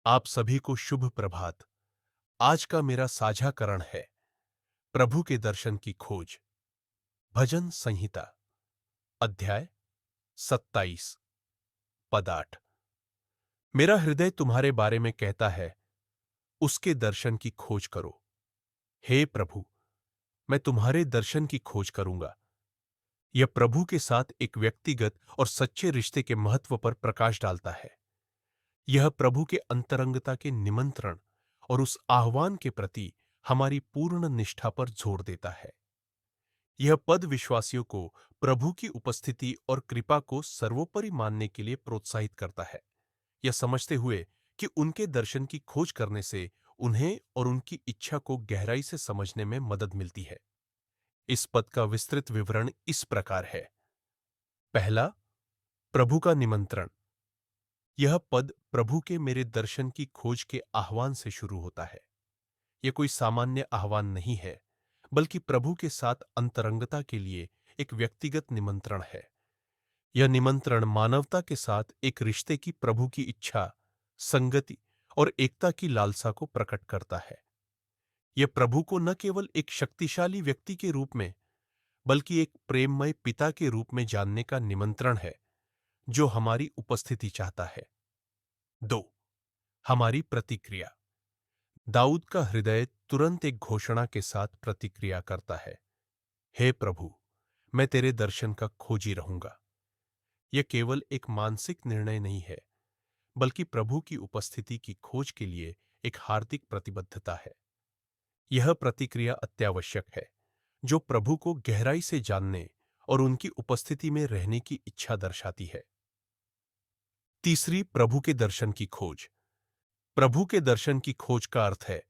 आप सभी को शुभ प्रभात। आज का मेरा साझाकरण है प्रभु के दर्शन की खोज। भजन संहिता अध्याय 27 पद 8। मेरा हृदय तुम्हारे बारे में कहता है, उसके दर्शन की खोज करो। हे प्रभु, मैं तुम्हारे दर्शन की खोज करूंगा। यह प्रभु के साथ एक व्यक्तिगत और सच्चे रिश्ते के महत्व पर प्रकाश डालता है। यह प्रभु के अंतरंगता के निमंत्रण और उस आह्वान के प्रति हमारी पूर्ण निष्ठा पर जोर देता है। यह पद विश्वासियों को प्रभु की उपस्थिति और कृपा को सर्वोपरि मानने के लिए प्रोत्साहित करता है, यह समझते हुए कि उनके दर्शन की खोज करने से उन्हें और उनकी इच्छा को गहराई से समझने में मदद मिलती है। इस पद का विस्तृत विवरण इस प्रकार है। पहला, प्रभु का निमंत्रण। यह पद प्रभु के मेरे दर्शन की खोज के आह्वान से शुरू होता है। यह कोई सामान्य आह्वान नहीं है, बल्कि प्रभु के साथ अंतरंगता के लिए एक व्यक्तिगत निमंत्रण है। यह निमंत्रण मानवता के साथ एक रिश्ते की प्रभु की इच्छा, संगति और एकता की लालसा को प्रकट करता है। यह प्रभु को न केवल एक शक्तिशाली व्यक्ति के रूप में, बल्कि एक प्रेममय पिता के रूप में जानने का निमंत्रण है, जो हमारी उपस्थिति चाहता है। 2. हमारी प्रतिक्रिया। दाऊद का हृदय तुरंत एक घोषणा के साथ प्रतिक्रिया करता है। हे प्रभु, मैं तेरे दर्शन का खोजी रहूंगा। यह केवल एक मानसिक निर्णय नहीं है, बल्कि प्रभु की उपस्थिति की खोज के लिए एक हार्दिक प्रतिबद्धता है। यह प्रतिक्रिया अत्यावश्यक है, जो प्रभु को गहराई से जानने और उनकी उपस्थिति में रहने की इच्छा दर्शाती है। तीसरी, प्रभु के दर्शन की खोज। प्रभु के दर्शन की खोज का अर्थ है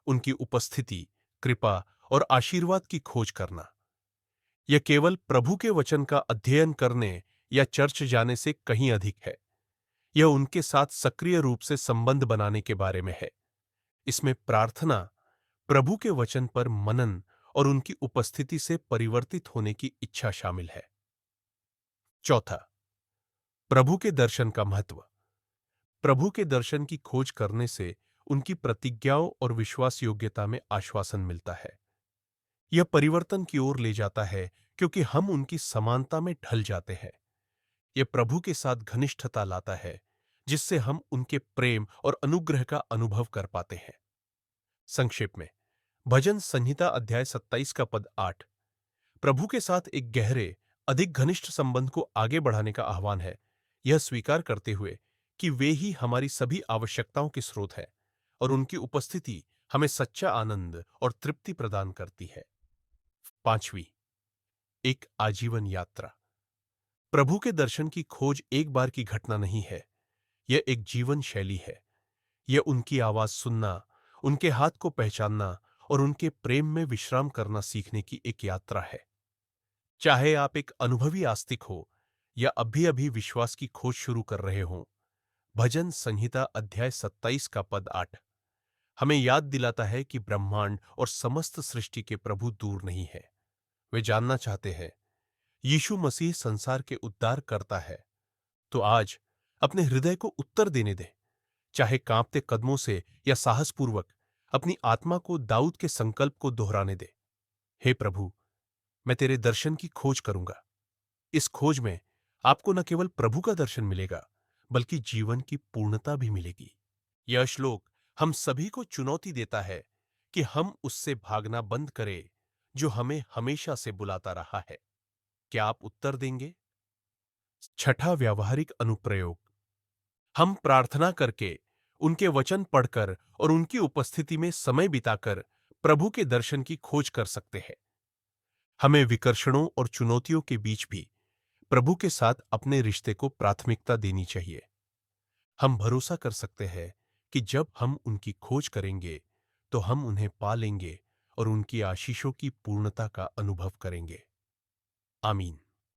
उनकी उपस्थिति, कृपा और आशीर्वाद की खोज करना। यह केवल प्रभु के वचन का अध्ययन करने या चर्च जाने से कहीं अधिक है। यह उनके साथ सक्रिय रूप से संबंध बनाने के बारे में है। इसमें प्रार्थना, प्रभु के वचन पर मनन और उनकी उपस्थिति से परिवर्तित होने की इच्छा शामिल है। चौथा, प्रभु के दर्शन का महत्व। प्रभु के दर्शन की खोज करने से उनकी प्रतिज्ञाओं और विश्वास योग्यता में आश्वासन मिलता है। यह परिवर्तन की ओर ले जाता है, क्योंकि हम उनकी समानता में ढल जाते हैं। यह प्रभु के साथ घनिष्ठता लाता है, जिससे हम उनके प्रेम और अनुग्रह का अनुभव कर पाते हैं। संक्षेप में, भजन संहिता अध्याय 27 का पद 8 प्रभु के साथ एक गहरे, अधिक घनिष्ठ संबंध को आगे बढ़ाने का आह्वान है, यह स्वीकार करते हुए कि वे ही हमारी सभी आवश्यकताओं के स्रोत है और उनकी उपस्थिति हमें सच्चा आनंद और तृप्ति प्रदान करती है। पांचवी, एक आजीवन यात्रा। प्रभु के दर्शन की खोज एक बार की घटना नहीं है, यह एक जीवन शैली है। यह उनकी आवाज सुनना, उनके हाथ को पहचानना और उनके प्रेम में विश्राम करना सीखने की एक यात्रा है। चाहे आप एक अनुभवी आस्तिक हो या अभी-अभी विश्वास की खोज शुरू कर रहे हों, भजन संहिता अध्याय 27 का पद 8 हमें याद दिलाता है कि ब्रह्मांड और समस्त सृष्टि के प्रभु दूर नहीं है। वे जानना चाहते हैं, यीशु मसीह संसार के उद्धार करता है, तो आज अपने हृदय को उत्तर देने दें। चाहे कांपते कदमों से या साहसपूर्वक, अपनी आत्मा को दाऊद के संकल्प को दोहराने दे। हे प्रभु, मैं तेरे दर्शन की खोज करूंगा। इस खोज में आपको न केवल प्रभु का दर्शन मिलेगा, बल्कि जीवन की पूर्णता भी मिलेगी। यह श्लोक हम सभी को चुनौती देता है कि हम उससे भागना बंद करें, जो हमें हमेशा से बुलाता रहा है। क्या आप उत्तर देंगे? छठा, व्यावहारिक अनुप्रयोग। हम प्रार्थना करके, उनके वचन पढ़कर और उनकी उपस्थिति में समय बिताकर प्रभु के दर्शन की खोज कर सकते हैं। हमें विकर्षणों और चुनौतियों के बीच भी प्रभु के साथ अपने रिश्ते को प्राथमिकता देनी चाहिए। हम भरोसा कर सकते हैं कि जब हम उनकी खोज करेंगे, तो हम उन्हें पा लेंगे और उनकी आशीषों की पूर्णता का अनुभव करेंगे। आमीन।